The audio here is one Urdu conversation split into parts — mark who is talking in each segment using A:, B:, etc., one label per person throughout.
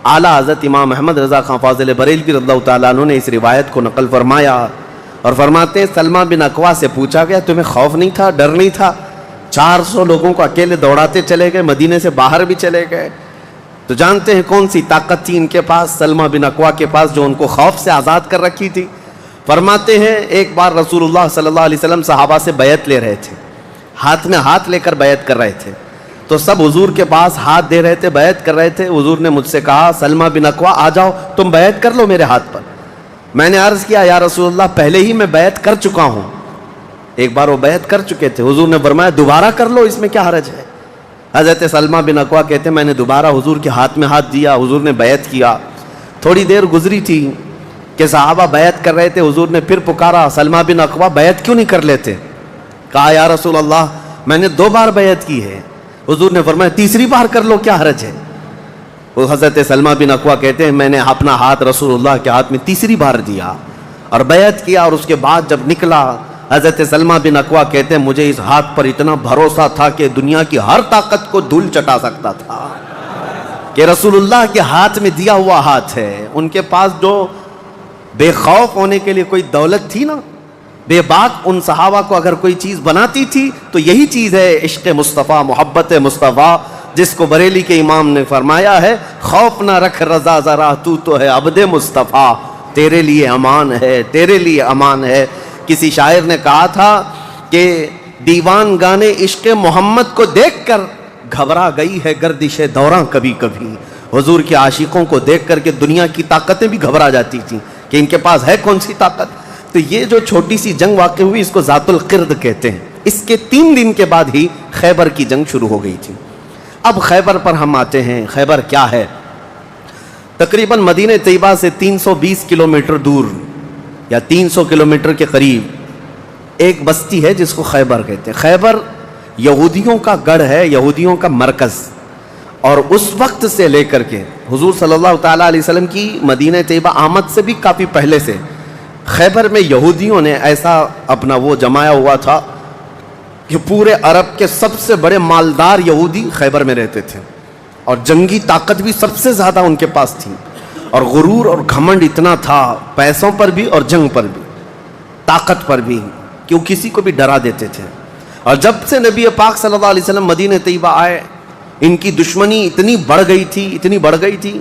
A: اعلیٰ حضرت امام احمد رضا خان فاضل بریلوی رضی اللہ تعالیٰ عنہ نے اس روایت کو نقل فرمایا اور فرماتے ہیں سلمہ بن اکوا سے پوچھا گیا تمہیں خوف نہیں تھا، ڈر نہیں تھا؟ 400 لوگوں کو اکیلے دوڑاتے چلے گئے، مدینے سے باہر بھی چلے گئے. تو جانتے ہیں کون سی طاقت تھی ان کے پاس، سلمہ بن اکوا کے پاس، جو ان کو خوف سے آزاد کر رکھی تھی. فرماتے ہیں ایک بار رسول اللہ صلی اللہ علیہ وسلم صحابہ سے بیعت لے رہے تھے، ہاتھ میں ہاتھ لے کر بیعت کر رہے تھے. تو سب حضور کے پاس ہاتھ دے رہے تھے، بیعت کر رہے تھے. حضور نے مجھ سے کہا سلمہ بن اکوا آ جاؤ تم بیعت کر لو میرے ہاتھ پر. میں نے عرض کیا یا رسول اللہ پہلے ہی میں بیعت کر چکا ہوں. ایک بار وہ بیعت کر چکے تھے. حضور نے فرمایا دوبارہ کر لو، اس میں کیا حرج ہے. حضرت سلمہ بن اکوا کہتے ہیں میں نے دوبارہ حضور کے ہاتھ میں ہاتھ دیا، حضور نے بیعت کیا. تھوڑی دیر گزری تھی کہ صحابہ بیعت کر رہے تھے. حضور نے پھر پکارا سلمہ بن اکوا بیعت کیوں نہیں کر لیتے؟ کہا یا رسول اللہ میں نے 2 بار بیعت کی ہے. حضور نے فرمایا تیسری بار کر لو، کیا حرج ہے. وہ حضرت سلمہ بن اکوا کہتے ہیں میں نے اپنا ہاتھ رسول اللہ کے ہاتھ میں تیسری بار دیا اور بیعت کیا. اور اس کے بعد جب نکلا حضرت سلمہ بن اکوا کہتے ہیں مجھے اس ہاتھ پر اتنا بھروسہ تھا کہ دنیا کی ہر طاقت کو دھول چٹا سکتا تھا کہ رسول اللہ کے ہاتھ میں دیا ہوا ہاتھ ہے. ان کے پاس جو بے خوف ہونے کے لیے کوئی دولت تھی نا، بے باک ان صحابہ کو اگر کوئی چیز بناتی تھی تو یہی چیز ہے عشق مصطفیٰ، محبت مصطفیٰ، جس کو بریلی کے امام نے فرمایا ہے خوف نہ رکھ رضا ذرا تو ہے عبد مصطفیٰ، تیرے لیے امان ہے، تیرے لیے امان ہے. کسی شاعر نے کہا تھا کہ دیوان گانے عشق محمد کو دیکھ کر گھبرا گئی ہے گردش دوراں کبھی کبھی. حضور کے عاشقوں کو دیکھ کر کے دنیا کی طاقتیں بھی گھبرا جاتی تھیں کہ ان کے پاس ہے کون سی طاقت. تو یہ جو چھوٹی سی جنگ واقع ہوئی اس کو ذات القرد کہتے ہیں. اس کے 3 دن کے بعد ہی خیبر کی جنگ شروع ہو گئی تھی. اب خیبر پر ہم آتے ہیں. خیبر کیا ہے؟ تقریباً مدینہ طیبہ سے 320 کلومیٹر دور یا 300 کلومیٹر کے قریب ایک بستی ہے جس کو خیبر کہتے ہیں. خیبر یہودیوں کا گڑھ ہے، یہودیوں کا مرکز. اور اس وقت سے لے کر کے حضور صلی اللہ تعالیٰ علیہ وسلم کی مدینہ طیبہ آمد سے بھی کافی پہلے سے خیبر میں یہودیوں نے ایسا اپنا وہ جمایا ہوا تھا کہ پورے عرب کے سب سے بڑے مالدار یہودی خیبر میں رہتے تھے اور جنگی طاقت بھی سب سے زیادہ ان کے پاس تھی. اور غرور اور گھمنڈ اتنا تھا، پیسوں پر بھی اور جنگ پر بھی، طاقت پر بھی، کہ وہ کسی کو بھی ڈرا دیتے تھے. اور جب سے نبی پاک صلی اللہ علیہ وسلم مدینہ طیبہ آئے ان کی دشمنی اتنی بڑھ گئی تھی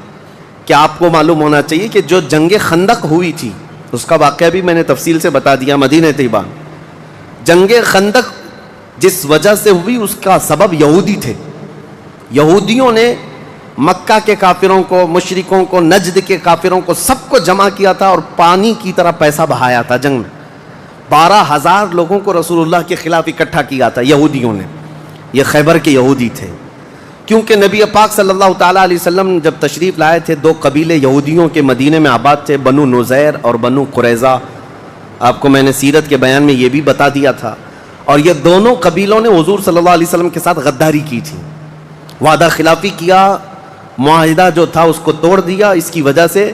A: کہ آپ کو معلوم ہونا چاہیے کہ جو جنگ خندق ہوئی تھی اس کا واقعہ بھی میں نے تفصیل سے بتا دیا. مدینہ طیبہ جنگ خندق جس وجہ سے ہوئی اس کا سبب یہودی تھے. یہودیوں نے مکہ کے کافروں کو، مشرکوں کو، نجد کے کافروں کو سب کو جمع کیا تھا اور پانی کی طرح پیسہ بہایا تھا. جنگ میں 12,000 لوگوں کو رسول اللہ کے خلاف اکٹھا کیا تھا یہودیوں نے. یہ خیبر کے یہودی تھے. کیونکہ نبی پاک صلی اللہ تعالیٰ علیہ وسلم جب تشریف لائے تھے 2 قبیلے یہودیوں کے مدینے میں آباد تھے، بنو نذیر اور بنو قریظہ. آپ کو میں نے سیرت کے بیان میں یہ بھی بتا دیا تھا. اور یہ دونوں قبیلوں نے حضور صلی اللہ علیہ وسلم کے ساتھ غداری کی تھی، وعدہ خلافی کیا، معاہدہ جو تھا اس کو توڑ دیا. اس کی وجہ سے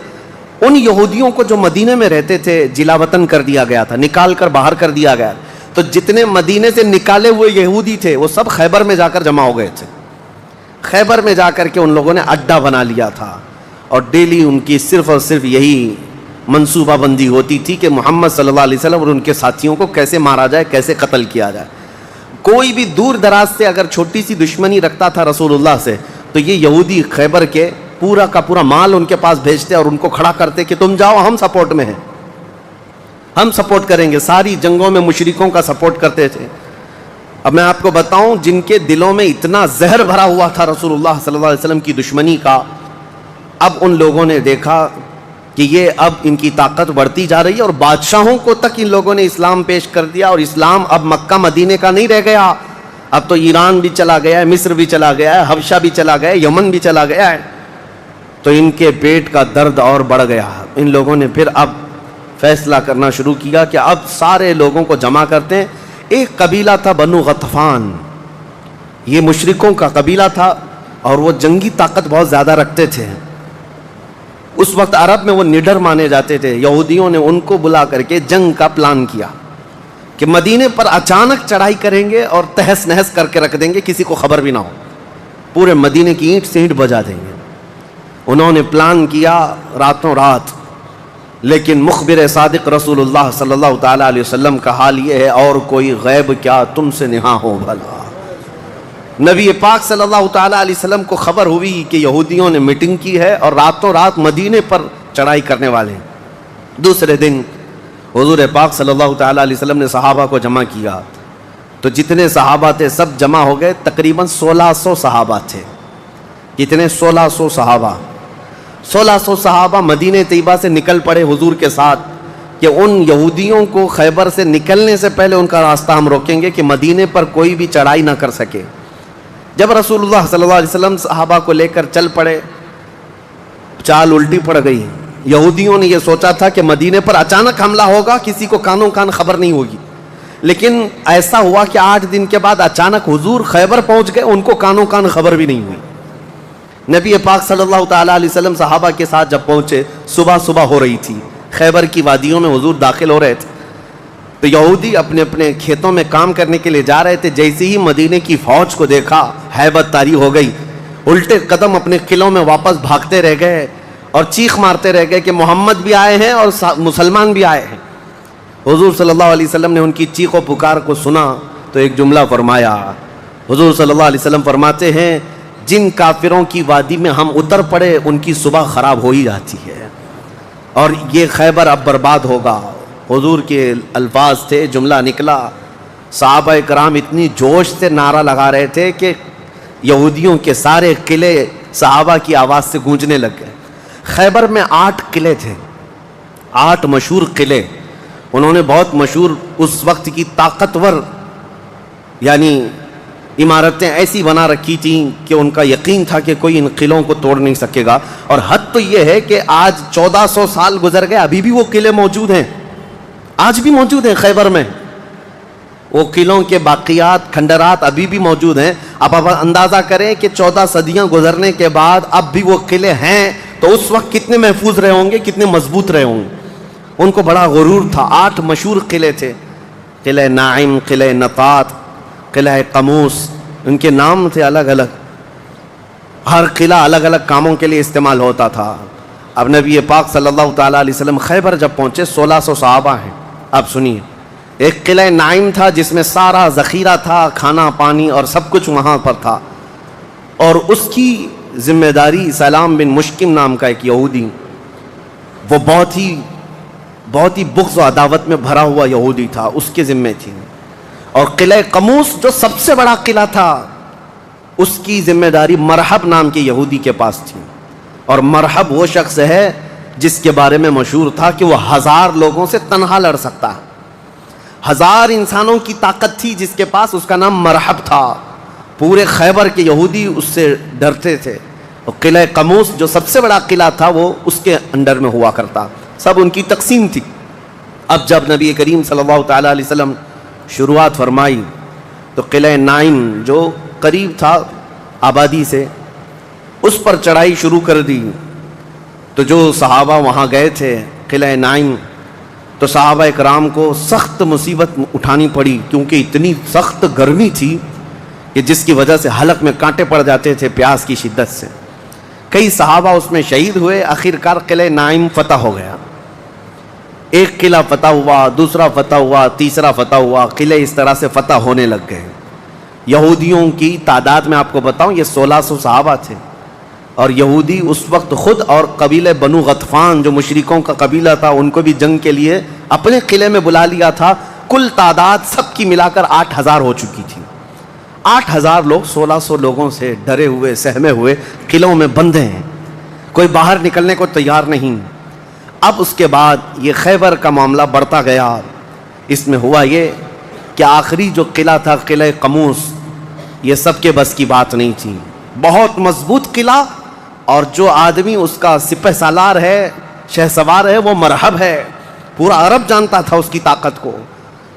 A: ان یہودیوں کو جو مدینے میں رہتے تھے جلا وطن کر دیا گیا تھا، نکال کر باہر کر دیا گیا. تو جتنے مدینے سے نکالے ہوئے یہودی تھے وہ سب خیبر میں جا کر جمع ہو گئے تھے. خیبر میں جا کر کے ان لوگوں نے اڈا بنا لیا تھا اور ڈیلی ان کی صرف اور صرف یہی منصوبہ بندی ہوتی تھی کہ محمد صلی اللہ علیہ وسلم اور ان کے ساتھیوں کو کیسے مارا جائے، کیسے قتل کیا جائے. کوئی بھی دور دراز سے اگر چھوٹی سی دشمنی رکھتا تھا رسول اللہ سے تو یہ یہودی خیبر کے پورا کا پورا مال ان کے پاس بھیجتے اور ان کو کھڑا کرتے کہ تم جاؤ، ہم سپورٹ میں ہیں، ہم سپورٹ کریں گے. ساری جنگوں میں مشرکوں کا سپورٹ کرتے تھے. اب میں آپ کو بتاؤں جن کے دلوں میں اتنا زہر بھرا ہوا تھا رسول اللہ صلی اللہ علیہ وسلم کی دشمنی کا، اب ان لوگوں نے دیکھا کہ یہ اب ان کی طاقت بڑھتی جا رہی ہے اور بادشاہوں کو تک ان لوگوں نے اسلام پیش کر دیا. اور اسلام اب مکہ مدینے کا نہیں رہ گیا، اب تو ایران بھی چلا گیا ہے، مصر بھی چلا گیا ہے، حبشہ بھی چلا گیا ہے، یمن بھی چلا گیا ہے. تو ان کے پیٹ کا درد اور بڑھ گیا. ان لوگوں نے پھر اب فیصلہ کرنا شروع کیا کہ اب سارے لوگوں کو جمع کرتے ہیں. ایک قبیلہ تھا بنو غطفان، یہ مشرکوں کا قبیلہ تھا اور وہ جنگی طاقت بہت زیادہ رکھتے تھے. اس وقت عرب میں وہ نڈر مانے جاتے تھے. یہودیوں نے ان کو بلا کر کے جنگ کا پلان کیا کہ مدینے پر اچانک چڑھائی کریں گے اور تہس نہس کر کے رکھ دیں گے، کسی کو خبر بھی نہ ہو، پورے مدینے کی اینٹ سے اینٹ بجا دیں گے. انہوں نے پلان کیا راتوں رات، لیکن مخبر صادق رسول اللہ صلی اللہ تعالیٰ علیہ وسلم کا حال یہ ہے، اور کوئی غیب کیا تم سے نہاں ہو بھلا۔ نبی پاک صلی اللہ تعالیٰ علیہ وسلم کو خبر ہوئی کہ یہودیوں نے میٹنگ کی ہے اور راتوں رات مدینے پر چڑھائی کرنے والے ہیں۔ دوسرے دن حضور پاک صلی اللہ تعالیٰ علیہ وسلم نے صحابہ کو جمع کیا، تو جتنے صحابہ تھے سب جمع ہو گئے، تقریباً 1600 صحابہ تھے۔ کتنے؟ 1600 صحابہ۔ 1600 صحابہ مدینہ طیبہ سے نکل پڑے حضور کے ساتھ کہ ان یہودیوں کو خیبر سے نکلنے سے پہلے ان کا راستہ ہم روکیں گے کہ مدینے پر کوئی بھی چڑھائی نہ کر سکے۔ جب رسول اللہ صلی اللہ علیہ وسلم صحابہ کو لے کر چل پڑے، چال الٹی پڑ گئی۔ یہودیوں نے یہ سوچا تھا کہ مدینے پر اچانک حملہ ہوگا، کسی کو کانوں کان خبر نہیں ہوگی، لیکن ایسا ہوا کہ 8 دن کے بعد اچانک حضور خیبر پہنچ گئے، ان کو کانوں کان خبر بھی نہیں ہوئی۔ نبی پاک صلی اللہ تعالیٰ علیہ وسلم صحابہ کے ساتھ جب پہنچے، صبح ہو رہی تھی، خیبر کی وادیوں میں حضور داخل ہو رہے تھے، تو یہودی اپنے اپنے کھیتوں میں کام کرنے کے لیے جا رہے تھے۔ جیسے ہی مدینے کی فوج کو دیکھا، ہیبت طاری ہو گئی، الٹے قدم اپنے قلعوں میں واپس بھاگتے رہ گئے اور چیخ مارتے رہ گئے کہ محمد بھی آئے ہیں اور مسلمان بھی آئے ہیں۔ حضور صلی اللہ علیہ وسلم نے ان کی چیخ و پکار کو سنا تو ایک جملہ فرمایا۔ حضور صلی اللہ علیہ وسلم فرماتے ہیں، جن کافروں کی وادی میں ہم اتر پڑے ان کی صبح خراب ہو ہی جاتی ہے، اور یہ خیبر اب برباد ہوگا۔ حضور کے الفاظ تھے، جملہ نکلا۔ صحابہ کرام اتنی جوش سے نعرہ لگا رہے تھے کہ یہودیوں کے سارے قلعے صحابہ کی آواز سے گونجنے لگ گئے۔ خیبر میں 8 قلعے تھے، 8 مشہور قلعے۔ انہوں نے بہت مشہور اس وقت کی طاقتور یعنی عمارتیں ایسی بنا رکھی تھیں کہ ان کا یقین تھا کہ کوئی ان قلعوں کو توڑ نہیں سکے گا۔ اور حد تو یہ ہے کہ آج 1400 سال گزر گئے، ابھی بھی وہ قلعے موجود ہیں، آج بھی موجود ہیں خیبر میں۔ وہ قلعوں کے باقیات، کھنڈرات ابھی بھی موجود ہیں۔ اب آپ اندازہ کریں کہ 14 صدیاں گزرنے کے بعد اب بھی وہ قلعے ہیں، تو اس وقت کتنے محفوظ رہے ہوں گے، کتنے مضبوط رہے ہوں گے۔ ان کو بڑا غرور تھا۔ 8 مشہور قلعے تھے، قلعہ نائم، قلعہ نطات، قلعہ قموس، ان کے نام تھے الگ الگ۔ ہر قلعہ الگ الگ کاموں کے لیے استعمال ہوتا تھا۔ اب نبی پاک صلی اللہ تعالیٰ علیہ وسلم خیبر جب پہنچے، 1600 صحابہ ہیں۔ اب سنیے، ایک قلعہ نائم تھا جس میں سارا ذخیرہ تھا، کھانا پانی اور سب کچھ وہاں پر تھا، اور اس کی ذمہ داری سلام بن مشکم نام کا ایک یہودی، وہ بہت ہی بغض و عداوت میں بھرا ہوا یہودی تھا، اس کے ذمہ تھی۔ اور قلعہ قموس جو سب سے بڑا قلعہ تھا، اس کی ذمہ داری مرحب نام کے یہودی کے پاس تھی۔ اور مرحب وہ شخص ہے جس کے بارے میں مشہور تھا کہ وہ 1000 لوگوں سے تنہا لڑ سکتا ہے۔ 1000 انسانوں کی طاقت تھی جس کے پاس، اس کا نام مرحب تھا۔ پورے خیبر کے یہودی اس سے ڈرتے تھے۔ اور قلعہ قموس جو سب سے بڑا قلعہ تھا، وہ اس کے انڈر میں ہوا کرتا، سب ان کی تقسیم تھی۔ اب جب نبی کریم صلی اللہ تعالیٰ علیہ وسلم شروعات فرمائی تو قلعہ نائم جو قریب تھا آبادی سے، اس پر چڑھائی شروع کر دی۔ تو جو صحابہ وہاں گئے تھے قلعہ نائم، تو صحابہ کرام کو سخت مصیبت اٹھانی پڑی، کیونکہ اتنی سخت گرمی تھی کہ جس کی وجہ سے حلق میں کانٹے پڑ جاتے تھے پیاس کی شدت سے۔ کئی صحابہ اس میں شہید ہوئے۔ آخرکار قلعہ نائم فتح ہو گیا۔ ایک قلعہ فتح ہوا، دوسرا فتح ہوا، تیسرا فتح ہوا، قلعے اس طرح سے فتح ہونے لگ گئے۔ یہودیوں کی تعداد میں آپ کو بتاؤں، یہ 1600 صحابہ تھے، اور یہودی اس وقت خود اور قبیلہ بنو غطفان جو مشرکوں کا قبیلہ تھا، ان کو بھی جنگ کے لیے اپنے قلعے میں بلا لیا تھا۔ کل تعداد سب کی ملا کر 8000 ہو چکی تھی۔ 8000 لوگ 1600 لوگوں سے ڈرے ہوئے، سہمے ہوئے قلعوں میں بندے ہیں، کوئی باہر نکلنے کو تیار نہیں۔ اب اس کے بعد یہ خیبر کا معاملہ بڑھتا گیا۔ اس میں ہوا یہ کہ آخری جو قلعہ تھا قلعہ قموس، یہ سب کے بس کی بات نہیں تھی۔ بہت مضبوط قلعہ، اور جو آدمی اس کا سپہ سالار ہے، شہ سوار ہے، وہ مرحب ہے۔ پورا عرب جانتا تھا اس کی طاقت کو۔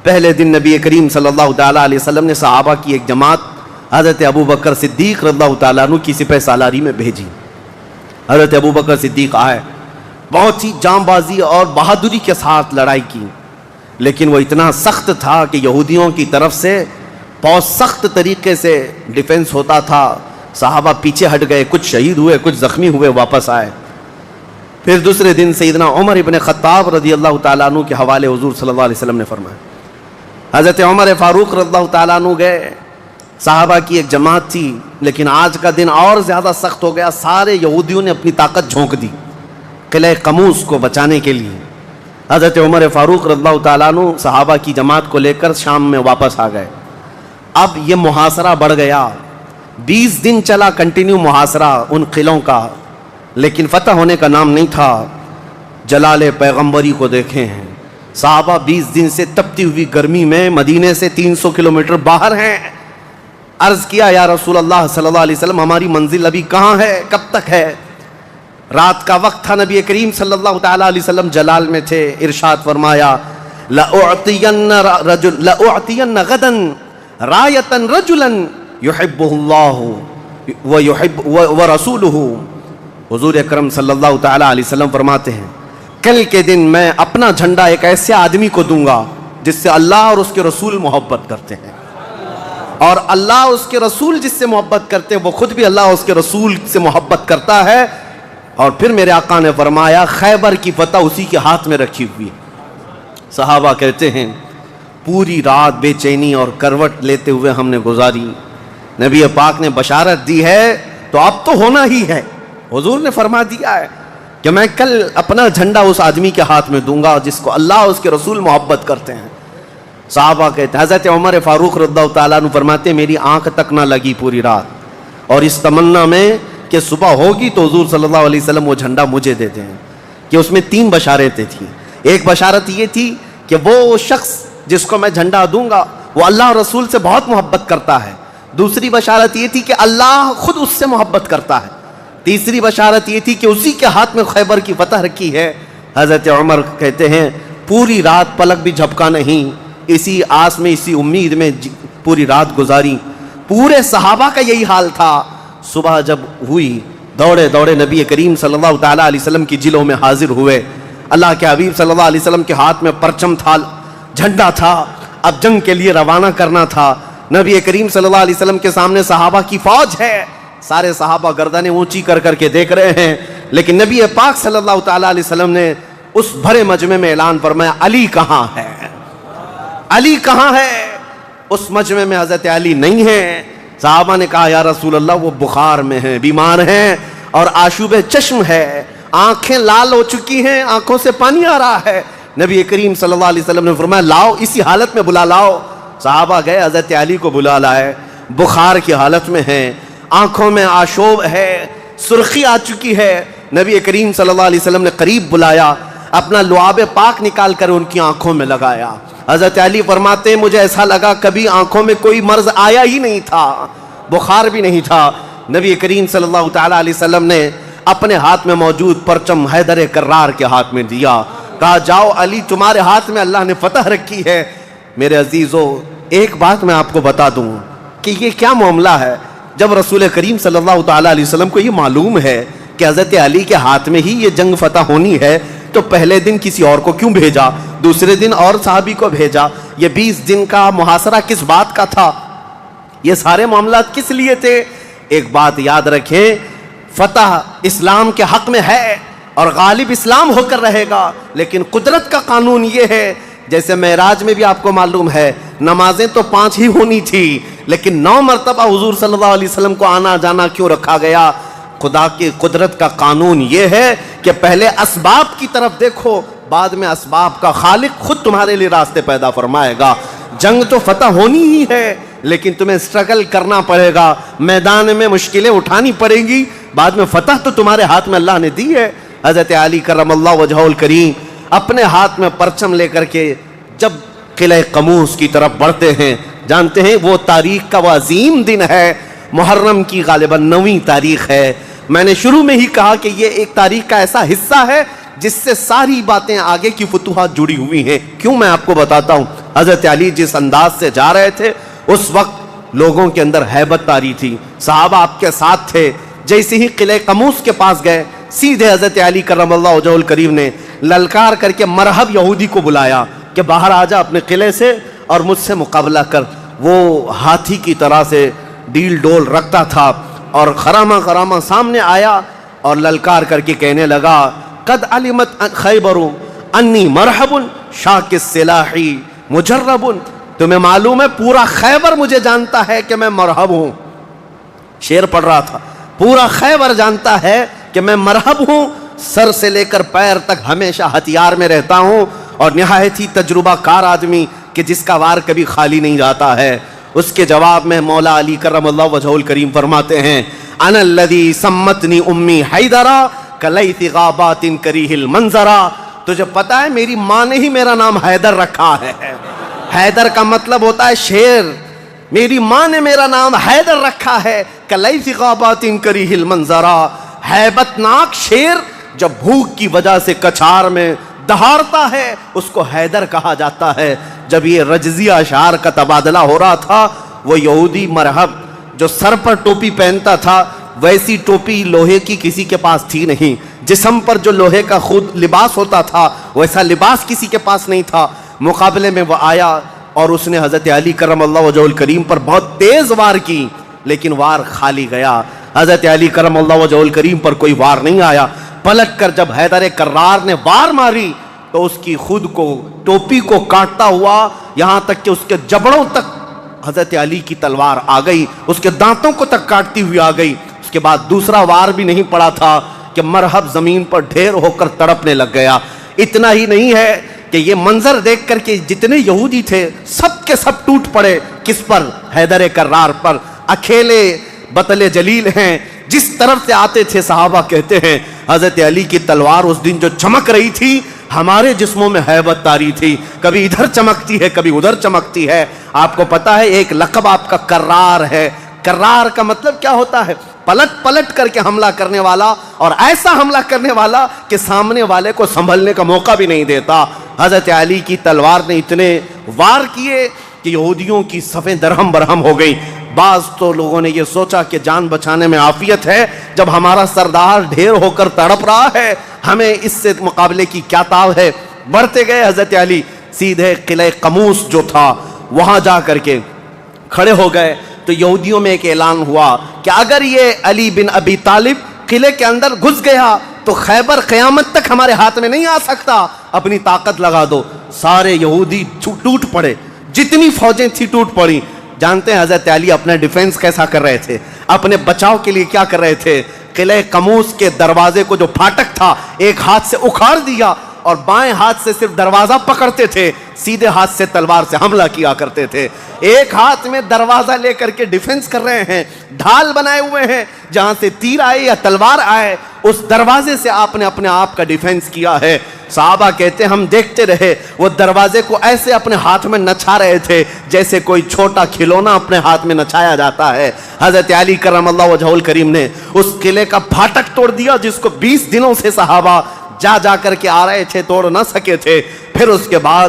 A: پہلے دن نبی کریم صلی اللہ تعالیٰ علیہ وسلم نے صحابہ کی ایک جماعت حضرت ابوبکر صدیق رضی اللہ تعالیٰ عنہ کی سپہ سالاری میں بھیجی۔ حضرت ابوبکر صدیق آئے، بہت ہی جاں بازی اور بہادری کے ساتھ لڑائی کی، لیکن وہ اتنا سخت تھا کہ یہودیوں کی طرف سے بہت سخت طریقے سے ڈیفنس ہوتا تھا، صحابہ پیچھے ہٹ گئے, کچھ شہید ہوئے, کچھ زخمی ہوئے, واپس آئے. پھر دوسرے دن سیدنا عمر ابن خطاب رضی اللہ تعالیٰ عنہ کے حوالے حضور صلی اللہ علیہ وسلم نے فرمایا. حضرت عمر فاروق رضی اللہ تعالیٰ عنہ گئے. صحابہ کی ایک جماعت تھی, لیکن آج کا دن اور زیادہ سخت ہو گیا. سارے یہودیوں نے اپنی طاقت جھونک دی قلعہ قموس کو بچانے کے لیے. حضرت عمر فاروق رضی اللہ تعالیٰ عنہ صحابہ کی جماعت کو لے کر شام میں واپس آ گئے. اب یہ محاصرہ بڑھ گیا, 20 دن چلا کنٹینیو محاصرہ ان قلعوں کا, لیکن فتح ہونے کا نام نہیں تھا. جلال پیغمبری کو دیکھے ہیں, صحابہ 20 دن سے تپتی ہوئی گرمی میں مدینے سے 300 کلومیٹر باہر ہیں. عرض کیا یا رسول اللہ صلی اللہ علیہ وسلم ہماری منزل ابھی کہاں ہے, کب تک ہے؟ رات کا وقت تھا, نبی کریم صلی اللہ تعالیٰ علیہ وسلم جلال میں تھے. ارشاد فرمایا لَأُعْطِيَنَّ غَدًا رَایَةً رَجُلًا يُحِبُّهُ اللَّهُ وَرَسُولُهُ. حضور اکرم صلی اللہ تعالیٰ علیہ وسلم فرماتے ہیں کل کے دن میں اپنا جھنڈا ایک ایسے آدمی کو دوں گا جس سے اللہ اور اس کے رسول محبت کرتے ہیں, اور اللہ اس کے رسول جس سے محبت کرتے ہیں وہ خود بھی اللہ اس کے رسول سے محبت کرتا ہے. اور پھر میرے آقا نے فرمایا خیبر کی فتح اسی کے ہاتھ میں رکھی ہوئی. صحابہ کہتے ہیں پوری رات بے چینی اور کروٹ لیتے ہوئے ہم نے گزاری. نبی پاک نے بشارت دی ہے تو اب تو ہونا ہی ہے. حضور نے فرما دیا ہے کہ میں کل اپنا جھنڈا اس آدمی کے ہاتھ میں دوں گا جس کو اللہ اور اس کے رسول محبت کرتے ہیں. صحابہ کہتے ہیں حضرت عمر فاروق رضی اللہ تعالیٰ عنہ فرماتے میری آنکھ تک نہ لگی پوری رات, اور اس تمنا میں کہ صبح ہوگی تو حضور صلی اللہ علیہ وسلم وہ جھنڈا مجھے دے دیں. کہ اس میں 3 بشارتیں تھیں. ایک بشارت یہ تھی کہ وہ شخص جس کو میں جھنڈا دوں گا وہ اللہ اور رسول سے بہت محبت کرتا ہے. دوسری بشارت یہ تھی کہ اللہ خود اس سے محبت کرتا ہے. تیسری بشارت یہ تھی کہ اسی کے ہاتھ میں خیبر کی فتح رکھی ہے. حضرت عمر کہتے ہیں پوری رات پلک بھی جھپکا نہیں, اسی آس میں اسی امید میں پوری رات گزاری. پورے صحابہ کا یہی حال تھا. صبح جب ہوئی دوڑے دوڑے نبی کریم صلی اللہ تعالیٰ علیہ وسلم کی جلوں میں حاضر ہوئے. اللہ کے حبیب صلی اللہ علیہ وسلم کے ہاتھ میں پرچم تھا, جھنڈا تھا, اب جنگ کے لیے روانہ کرنا تھا. نبی کریم صلی اللہ علیہ وسلم کے سامنے صحابہ کی فوج ہے. سارے صحابہ گردنیں اونچی کر کر کے دیکھ رہے ہیں, لیکن نبی پاک صلی اللہ تعالیٰ علیہ وسلم نے اس بھرے مجمع میں اعلان فرمایا علی کہاں ہے, علی کہاں ہے. اس مجمع میں حضرت علی نہیں ہے. صحابہ نے کہا یا رسول اللہ وہ بخار میں ہیں, بیمار ہیں, اور آشوب چشم ہے, آنکھیں لال ہو چکی ہیں, آنکھوں سے پانی آ رہا ہے. نبی کریم صلی اللہ علیہ وسلم نے فرمایا لاؤ, اسی حالت میں بلا لاؤ. صحابہ گئے, حضرت علی کو بلا لائے. بخار کی حالت میں ہیں, آنکھوں میں آشوب ہے, سرخی آ چکی ہے. نبی کریم صلی اللہ علیہ وسلم نے قریب بلایا, اپنا لعاب پاک نکال کر ان کی آنکھوں میں لگایا. حضرت علی فرماتے ہیں مجھے ایسا لگا کبھی آنکھوں میں کوئی مرض آیا ہی نہیں تھا, بخار بھی نہیں تھا. نبی کریم صلی اللہ تعالیٰ علیہ وسلم نے اپنے ہاتھ میں موجود پرچم حیدر کرار کے ہاتھ میں دیا, کہا جاؤ علی تمہارے ہاتھ میں اللہ نے فتح رکھی ہے. میرے عزیزو ایک بات میں آپ کو بتا دوں کہ یہ کیا معاملہ ہے. جب رسول کریم صلی اللہ تعالیٰ علیہ وسلم کو یہ معلوم ہے کہ حضرت علی کے ہاتھ میں ہی یہ جنگ فتح ہونی ہے تو پہلے دن کسی اور کو کیوں بھیجا, دوسرے دن اور صحابی کو بھیجا. یہ 20 دن کا محاصرہ کس بات کا تھا, یہ سارے معاملات کس لیے تھے؟ ایک بات یاد رکھیں, فتح اسلام کے حق میں ہے اور غالب اسلام ہو کر رہے گا, لیکن قدرت کا قانون یہ ہے جیسے معراج میں بھی آپ کو معلوم ہے نمازیں تو 5 ہی ہونی تھی, لیکن 9 مرتبہ حضور صلی اللہ علیہ وسلم کو آنا جانا کیوں رکھا گیا؟ خدا کی قدرت کا قانون یہ ہے کہ پہلے اسباب کی طرف دیکھو, بعد میں اسباب کا خالق خود تمہارے لیے راستے پیدا فرمائے گا. جنگ تو فتح ہونی ہی ہے, لیکن تمہیں اسٹرگل کرنا پڑے گا, میدان میں مشکلیں اٹھانی پڑیں گی, بعد میں فتح تو تمہارے ہاتھ میں اللہ نے دی ہے. حضرت علی کرم اللہ وجہہ الکریم اپنے ہاتھ میں پرچم لے کر کے جب قلعہ قموس کی طرف بڑھتے ہیں, جانتے ہیں وہ تاریخ کا وہ عظیم دن ہے, محرم کی غالباً 9ویں تاریخ ہے. میں نے شروع میں ہی کہا کہ یہ ایک تاریخ کا ایسا حصہ ہے جس سے ساری باتیں آگے کی فتوحات جڑی ہوئی ہیں. کیوں میں آپ کو بتاتا ہوں. حضرت علی جس انداز سے جا رہے تھے اس وقت لوگوں کے اندر ہیبت طاری تھی, صحابہ آپ کے ساتھ تھے. جیسے ہی قلعہ قموس کے پاس گئے سیدھے حضرت علی کرم اللہ وجہہ الکریم نے للکار کر کے مرحب یہودی کو بلایا کہ باہر آ جا اپنے قلعے سے اور مجھ سے مقابلہ کر. وہ ہاتھی کی طرح سے ڈیل ڈول رکھتا تھا, اور خراما خراما سامنے آیا اور للکار کر کے کہنے لگا قد علمت خیبر انی مرحب شاک السلاحی مجرب، تمہیں معلوم ہے پورا خیبر مجھے جانتا ہے کہ میں مرحب ہوں. شعر پڑھ رہا تھا، پورا خیبر جانتا ہے کہ میں مرحب ہوں، سر سے لے کر پیر تک ہمیشہ ہتھیار میں رہتا ہوں، اور نہایت ہی تجربہ کار آدمی کہ جس کا وار کبھی خالی نہیں جاتا ہے. اس کے جواب میں مولا علی کرم اللہ وجہہ الکریم فرماتے ہیں انا الذی سمتنی امی حیدرا کلیث غابات کریہ المنظرا، تجھے پتا ہے میری ماں نے ہی میرا نام حیدر رکھا ہے. حیدر کا مطلب ہوتا ہے شیر، میری ماں نے میرا نام حیدر رکھا ہے کلیث غابات کریہ المنظرا، ہیبت ناک شیر جب بھوک کی وجہ سے کچھار میں دہاڑتا ہے اس کو حیدر کہا جاتا ہے. جب یہ رجزیہ اشعار کا تبادلہ ہو رہا تھا، وہ یہودی مرحب جو سر پر ٹوپی پہنتا تھا ویسی ٹوپی لوہے کی کسی کے پاس تھی نہیں، جسم پر جو لوہے کا خود لباس ہوتا تھا ویسا لباس کسی کے پاس نہیں تھا. مقابلے میں وہ آیا اور اس نے حضرت علی کرم اللہ وجہہ الکریم پر بہت تیز وار کی، لیکن وار خالی گیا. حضرت علی کرم اللہ وجہہ الکریم پر کوئی وار نہیں آیا. پلٹ کر جب حیدر کرار نے وار ماری تو اس کی خود کو ٹوپی کو کاٹتا ہوا یہاں تک کہ اس کے جبڑوں تک حضرت علی کی تلوار آ گئی، اس کے دانتوں کو تک کاٹتی ہوئی آ گئی. اس کے بعد دوسرا وار بھی نہیں پڑا تھا کہ مرحب زمین پر ڈھیر ہو کر تڑپنے لگ گیا. اتنا ہی نہیں ہے کہ یہ منظر دیکھ کر کے جتنے یہودی تھے سب کے سب ٹوٹ پڑے. کس پر؟ حیدر کرار پر. اکیلے بطل جلیل ہیں، جس طرف سے آتے تھے صحابہ کہتے ہیں حضرت علی کی تلوار اس دن جو چمک رہی تھی ہمارے جسموں میں ہیبت تاری تھی، کبھی ادھر چمکتی ہے کبھی ادھر چمکتی ہے. آپ کو پتا ہے ایک لقب آپ کا کرار ہے. کرار کا مطلب کیا ہوتا ہے؟ پلٹ پلٹ کر کے حملہ کرنے والا، اور ایسا حملہ کرنے والا کہ سامنے والے کو سنبھلنے کا موقع بھی نہیں دیتا. حضرت علی کی تلوار نے اتنے وار کیے کہ یہودیوں کی صفیں درہم برہم ہو گئی. بعض تو لوگوں نے یہ سوچا کہ جان بچانے میں عافیت ہے، جب ہمارا سردار ڈھیر ہو کر تڑپ رہا ہے ہمیں اس سے مقابلے کی کیا تاب ہے. بڑھتے گئے حضرت علی سیدھے قلعہ قموس جو تھا وہاں جا کر کے کھڑے ہو گئے. تو یہودیوں میں ایک اعلان ہوا کہ اگر یہ علی بن ابی طالب قلعے کے اندر گھس گیا تو خیبر قیامت تک ہمارے ہاتھ میں نہیں آ سکتا، اپنی طاقت لگا دو. سارے یہودی ٹوٹ پڑے، جتنی فوجیں تھی ٹوٹ پڑی. جانتے ہیں حضرت علی اپنا ڈیفنس کیسا کر رہے تھے، اپنے بچاؤ کے لیے کیا کر رہے تھے؟ قلعہ قموس کے دروازے کو جو پھاٹک تھا ایک ہاتھ سے اکھاڑ دیا اور بائیں ہاتھ سے صرف دروازہ پکڑتے تھے، سیدھے ہاتھ سے تلوار سے حملہ کیا کرتے تھے. ایک ہاتھ میں دروازہ لے کر کے ڈیفنس کر رہے ہیں، ڈھال بنائے ہوئے ہیں، جہاں سے تیر آئے یا تلوار آئے اس دروازے سے آپ نے اپنے آپ کا ڈیفنس کیا ہے. صحابہ کہتے ہیں ہم دیکھتے رہے، وہ دروازے کو ایسے اپنے ہاتھ میں نچا رہے تھے جیسے کوئی چھوٹا کھلونا اپنے ہاتھ میں نچایا جاتا ہے. حضرت علی کرم اللہ وجہہ الکریم نے اس قلعے کا پھاٹک توڑ دیا جس کو 20 دنوں سے صحابہ جا کر کے آ رہے تھے، توڑ نہ سکے تھے. پھر اس کے بعد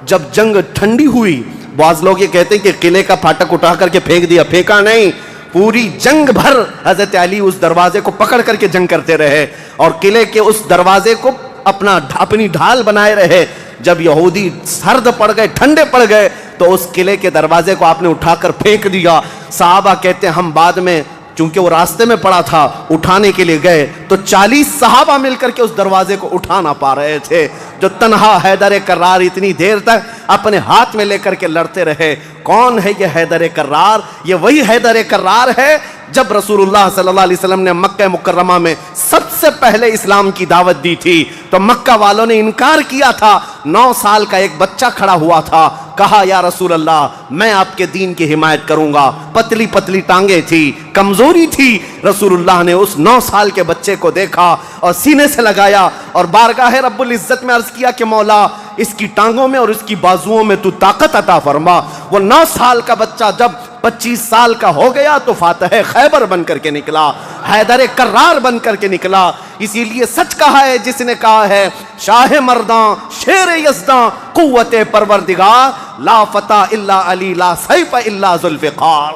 A: جب جنگ ٹھنڈی ہوئی، بعض لوگ یہ کہتے ہیں کہ قلعے کا پھاٹک اٹھا کر کے پھینک دیا، پھینکا نہیں. پوری جنگ بھر حضرت علی اس دروازے کو پکڑ کر کے جنگ کرتے رہے اور قلعے کے اس دروازے کو اپنی ڈھال بنائے رہے. جب یہودی سرد پڑ گئے، ٹھنڈے پڑ گئے تو اس قلعے کے دروازے کو آپ نے اٹھا کر پھینک دیا. صحابہ کہتے ہیں ہم بعد میں چونکہ وہ راستے میں پڑا تھا اٹھانے کے لیے گئے تو 40 صحابہ مل کر کے اس دروازے کو اٹھا نہ پا رہے تھے. جو تنہا حیدر کرار اتنی دیر تک اپنے ہاتھ میں لے کر کے لڑتے رہے. کون ہے یہ حیدر کرار؟ یہ وہی حیدر کرار ہے جب رسول اللہ صلی اللہ علیہ وسلم نے مکہ مکرمہ میں سب سے پہلے اسلام کی دعوت دی تھی تو مکہ والوں نے انکار کیا تھا. 9 سال کا ایک بچہ کھڑا ہوا تھا، کہا یا رسول اللہ میں آپ کے دین کی حمایت کروں گا. پتلی پتلی ٹانگیں تھی، کمزوری تھی. رسول اللہ نے اس 9 سال کے بچے کو دیکھا اور سینے سے لگایا اور بارگاہ رب العزت میں عرض کیا کہ مولا اس کی ٹانگوں میں اور اس کی بازوؤں میں تو طاقت عطا فرما. وہ 9 سال کا بچہ جب 25 سال کا ہو گیا تو فاتح خیبر بن کر کے نکلا، حیدر کرار بن کر کے نکلا. اسی لیے سچ کہا ہے جس نے کہا ہے شاہ مرداں شیر یزداں قوت پروردگار، لا فتح الا علی لا سیف الا ذوالفقار.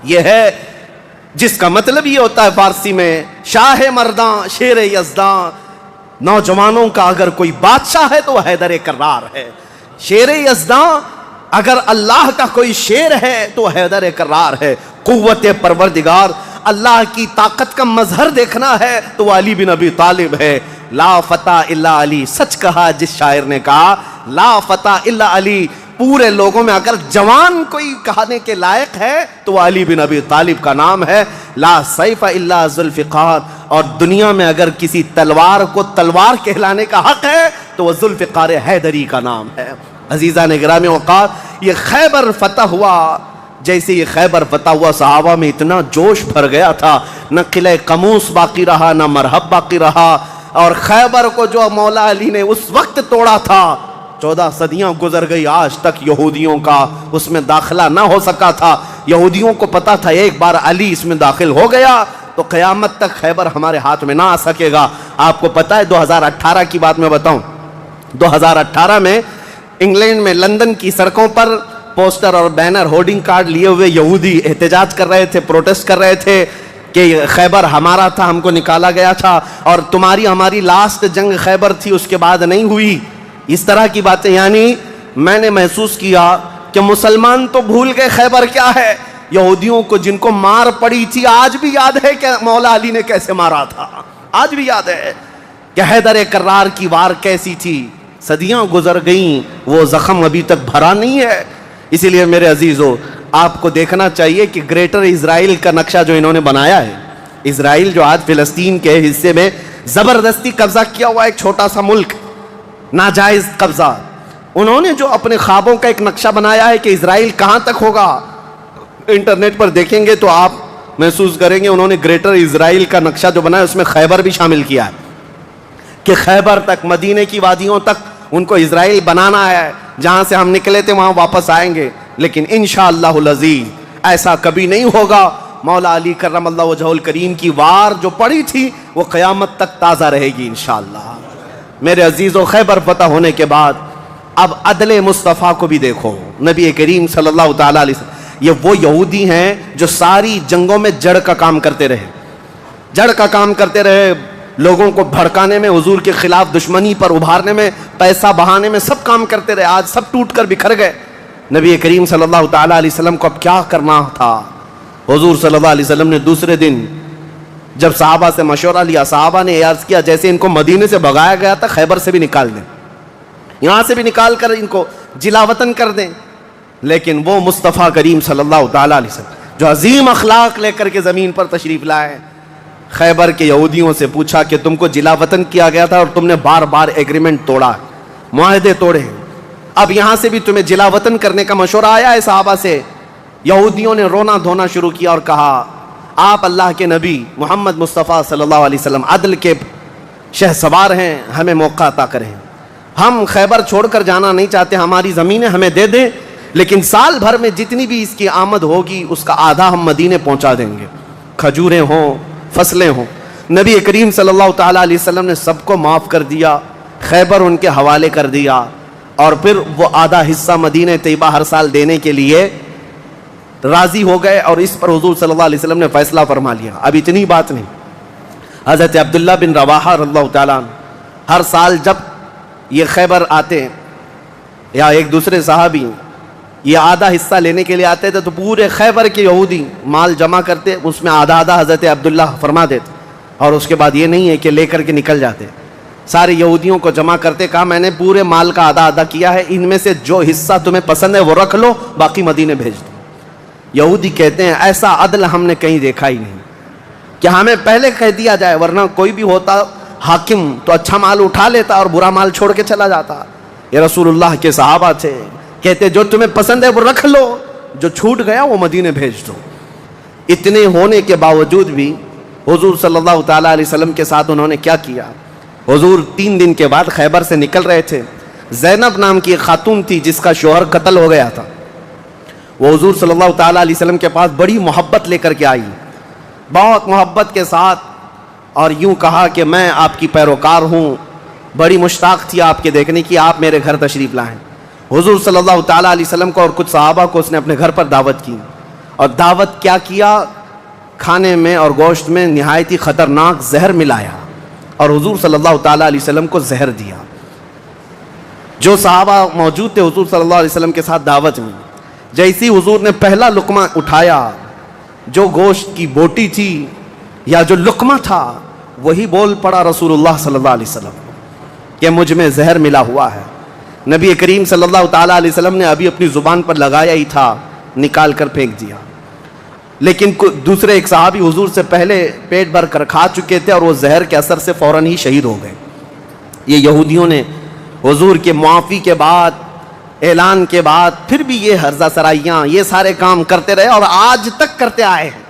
A: یہ ہے جس کا مطلب یہ ہوتا ہے فارسی میں شاہ مرداں شیر یزداں. نوجوانوں کا اگر کوئی بادشاہ ہے تو وہ حیدر کرار ہے. شیر یزداں اگر اللہ کا کوئی شیر ہے تو حیدر کرار ہے. قوت پروردگار اللہ کی طاقت کا مظہر دیکھنا ہے تو وہ علی بن ابی طالب ہے. لا فتح الا علی. سچ کہا جس شاعر نے کہا لا فتح الا علی. پورے لوگوں میں اگر جوان کوئی کہنے کے لائق ہے تو وہ علی بن ابی طالب کا نام ہے. لا سیف الا ذوالفقار. اور دنیا میں اگر کسی تلوار کو تلوار کہلانے کا حق ہے تو وہ ذوالفقار حیدری کا نام ہے. عزیزان گرامی اوقات، یہ خیبر فتح ہوا. جیسے یہ خیبر فتح ہوا صحابہ میں اتنا جوش بھر گیا تھا، نہ قلعہ قموس باقی رہا نہ مرحب باقی رہا. اور خیبر کو جو مولا علی نے اس وقت توڑا تھا، 14 صدیاں گزر گئی، آج تک یہودیوں کا اس میں داخلہ نہ ہو سکا تھا. یہودیوں کو پتا تھا ایک بار علی اس میں داخل ہو گیا تو قیامت تک خیبر ہمارے ہاتھ میں نہ آ سکے گا. آپ کو پتا ہے 2018 کی بات میں بتاؤں، 2018 میں انگلینڈ میں لندن کی سڑکوں پر پوسٹر اور بینر ہورڈنگ کارڈ لیے ہوئے یہودی احتجاج کر رہے تھے، پروٹیسٹ کر رہے تھے کہ خیبر ہمارا تھا، ہم کو نکالا گیا تھا، اور تمہاری ہماری لاسٹ جنگ خیبر تھی، اس کے بعد نہیں ہوئی. اس طرح کی باتیں. یعنی میں نے محسوس کیا کہ مسلمان تو بھول گئے خیبر کیا ہے. یہودیوں کو جن کو مار پڑی تھی آج بھی یاد ہے کہ مولا علی نے کیسے مارا تھا. آج بھی یاد ہے کہ حیدر کرار کی وار کیسی تھی. صدیاں گزر گئیں، وہ زخم ابھی تک بھرا نہیں ہے. اسی لیے میرے عزیزو، آپ کو دیکھنا چاہیے کہ گریٹر اسرائیل کا نقشہ جو انہوں نے بنایا ہے، اسرائیل جو آج فلسطین کے حصے میں زبردستی قبضہ کیا ہوا ایک چھوٹا سا ملک، ناجائز قبضہ، انہوں نے جو اپنے خوابوں کا ایک نقشہ بنایا ہے کہ اسرائیل کہاں تک ہوگا. انٹرنیٹ پر دیکھیں گے تو آپ محسوس کریں گے انہوں نے گریٹر اسرائیل کا نقشہ جو بنایا اس میں خیبر بھی شامل کیا ہے کہ خیبر تک، مدینے کی وادیوں تک ان کو اسرائیل بنانا ہے. جہاں سے ہم نکلے تھے وہاں واپس آئیں گے، لیکن انشاءاللہ العزیز ایسا کبھی نہیں ہوگا. مولا علی کرم اللہ وجہہ الکریم کی وار جو پڑی تھی وہ قیامت تک تازہ رہے گی انشاءاللہ. میرے عزیزو، خیبر فتح ہونے کے بعد اب عدل مصطفیٰ کو بھی دیکھو. نبی کریم صلی اللہ تعالیٰ علیہ وسلم، یہ وہ یہودی ہیں جو ساری جنگوں میں جڑ کا کام کرتے رہے، جڑ کا کام کرتے رہے، لوگوں کو بھڑکانے میں، حضور کے خلاف دشمنی پر ابھارنے میں، پیسہ بہانے میں، سب کام کرتے رہے. آج سب ٹوٹ کر بکھر گئے. نبی کریم صلی اللہ تعالیٰ علیہ وسلم کو اب کیا کرنا تھا. حضور صلی اللہ علیہ وسلم نے دوسرے دن جب صحابہ سے مشورہ لیا، صحابہ نے عرض کیا جیسے ان کو مدینے سے بھگایا گیا تھا، خیبر سے بھی نکال دیں، یہاں سے بھی نکال کر ان کو جلا وطن کر دیں. لیکن وہ مصطفیٰ کریم صلی اللہ تعالیٰ علیہ وسلم جو عظیم اخلاق لے کر کے زمین پر تشریف لائے، خیبر کے یہودیوں سے پوچھا کہ تم کو جلا وطن کیا گیا تھا اور تم نے بار بار ایگریمنٹ توڑا، معاہدے توڑے، اب یہاں سے بھی تمہیں جلا وطن کرنے کا مشورہ آیا ہے صحابہ سے. یہودیوں نے رونا دھونا شروع کیا اور کہا آپ اللہ کے نبی محمد مصطفیٰ صلی اللہ علیہ وسلم عدل کے شہسوار ہیں، ہمیں موقع عطا کریں. ہم خیبر چھوڑ کر جانا نہیں چاہتے، ہماری زمینیں ہمیں دے دیں، لیکن سال بھر میں جتنی بھی اس کی آمد ہوگی اس کا آدھا ہم مدینے پہنچا دیں گے، کھجوریں ہوں، فصلیں ہوں. نبی کریم صلی اللہ تعالیٰ علیہ وسلم نے سب کو معاف کر دیا، خیبر ان کے حوالے کر دیا، اور پھر وہ آدھا حصہ مدینہ طیبہ ہر سال دینے کے لیے راضی ہو گئے. اور اس پر حضور صلی اللہ علیہ وسلم نے فیصلہ فرما لیا. اب اتنی بات نہیں، حضرت عبداللہ بن رواحہ رضی اللہ تعالیٰ عنہ ہر سال جب یہ خیبر آتے یا ایک دوسرے صحابی یہ آدھا حصہ لینے کے لیے آتے تھے تو پورے خیبر کے یہودی مال جمع کرتے، اس میں آدھا آدھا حضرت عبداللہ فرما دیتے، اور اس کے بعد یہ نہیں ہے کہ لے کر کے نکل جاتے. سارے یہودیوں کو جمع کرتے، کہا میں نے پورے مال کا آدھا آدھا کیا ہے، ان میں سے جو حصہ تمہیں پسند ہے وہ رکھ لو، باقی مدینے بھیج دو. یہودی کہتے ہیں ایسا عدل ہم نے کہیں دیکھا ہی نہیں کہ ہمیں پہلے کہہ دیا جائے، ورنہ کوئی بھی ہوتا حاکم تو اچھا مال اٹھا لیتا اور برا مال چھوڑ کے چلا جاتا. یہ رسول اللہ کے صحابہ تھے، کہتے جو تمہیں پسند ہے وہ رکھ لو، جو چھوٹ گیا وہ مدینے بھیج دو. اتنے ہونے کے باوجود بھی حضور صلی اللہ تعالیٰ علیہ وسلم کے ساتھ انہوں نے کیا کیا. حضور 3 دن کے بعد خیبر سے نکل رہے تھے. زینب نام کی ایک خاتون تھی جس کا شوہر قتل ہو گیا تھا، وہ حضور صلی اللہ تعالیٰ علیہ وسلم کے پاس بڑی محبت لے کر کے آئی، بہت محبت کے ساتھ، اور یوں کہا کہ میں آپ کی پیروکار ہوں، بڑی مشتاق تھی آپ کے دیکھنے کی، آپ میرے گھر تشریف لائیں. حضور صلی اللہ تعالیٰ علیہ وسلم کو اور کچھ صحابہ کو اس نے اپنے گھر پر دعوت کی، اور دعوت کیا کیا، کھانے میں اور گوشت میں نہایت ہی خطرناک زہر ملایا اور حضور صلی اللہ تعالیٰ علیہ وسلم کو زہر دیا. جو صحابہ موجود تھے حضور صلی اللہ علیہ وسلم کے ساتھ دعوت میں، جیسی حضور نے پہلا لقمہ اٹھایا جو گوشت کی بوٹی تھی یا جو لقمہ تھا وہی بول پڑا رسول اللہ صلی اللہ علیہ وسلم کہ مجھ میں زہر ملا ہوا ہے۔ نبی کریم صلی اللہ تعالیٰ علیہ وسلم نے ابھی اپنی زبان پر لگایا ہی تھا، نکال کر پھینک دیا، لیکن دوسرے ایک صحابی حضور سے پہلے پیٹ بھر کر کھا چکے تھے اور وہ زہر کے اثر سے فوراً ہی شہید ہو گئے۔ یہ یہودیوں نے حضور کے معافی کے بعد، اعلان کے بعد پھر بھی یہ ہرزہ سرائیاں، یہ سارے کام کرتے رہے اور آج تک کرتے آئے ہیں۔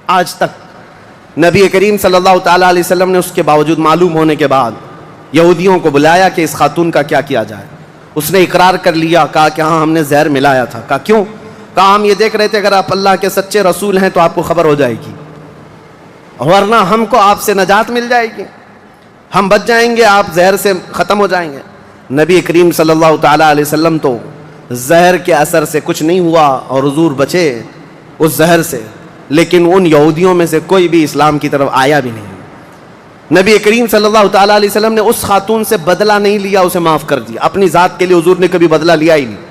A: آج تک نبی کریم صلی اللہ تعالیٰ علیہ وسلم نے اس کے باوجود معلوم ہونے کے بعد یہودیوں کو بلایا کہ اس خاتون کا کیا کیا جائے۔ اس نے اقرار کر لیا، کہا کہ ہاں ہم نے زہر ملایا تھا۔ کہا کیوں؟ کہا ہم یہ دیکھ رہے تھے اگر آپ اللہ کے سچے رسول ہیں تو آپ کو خبر ہو جائے گی، ورنہ ہم کو آپ سے نجات مل جائے گی، ہم بچ جائیں گے، آپ زہر سے ختم ہو جائیں گے۔ نبی کریم صلی اللہ تعالیٰ علیہ وسلم تو زہر کے اثر سے کچھ نہیں ہوا اور حضور بچے اس زہر سے، لیکن ان یہودیوں میں سے کوئی بھی اسلام کی طرف آیا بھی نہیں۔ نبی کریم صلی اللہ تعالیٰ علیہ وسلم نے اس خاتون سے بدلہ نہیں لیا، اسے معاف کر دیا۔ اپنی ذات کے لیے حضور نے کبھی بدلہ لیا ہی نہیں۔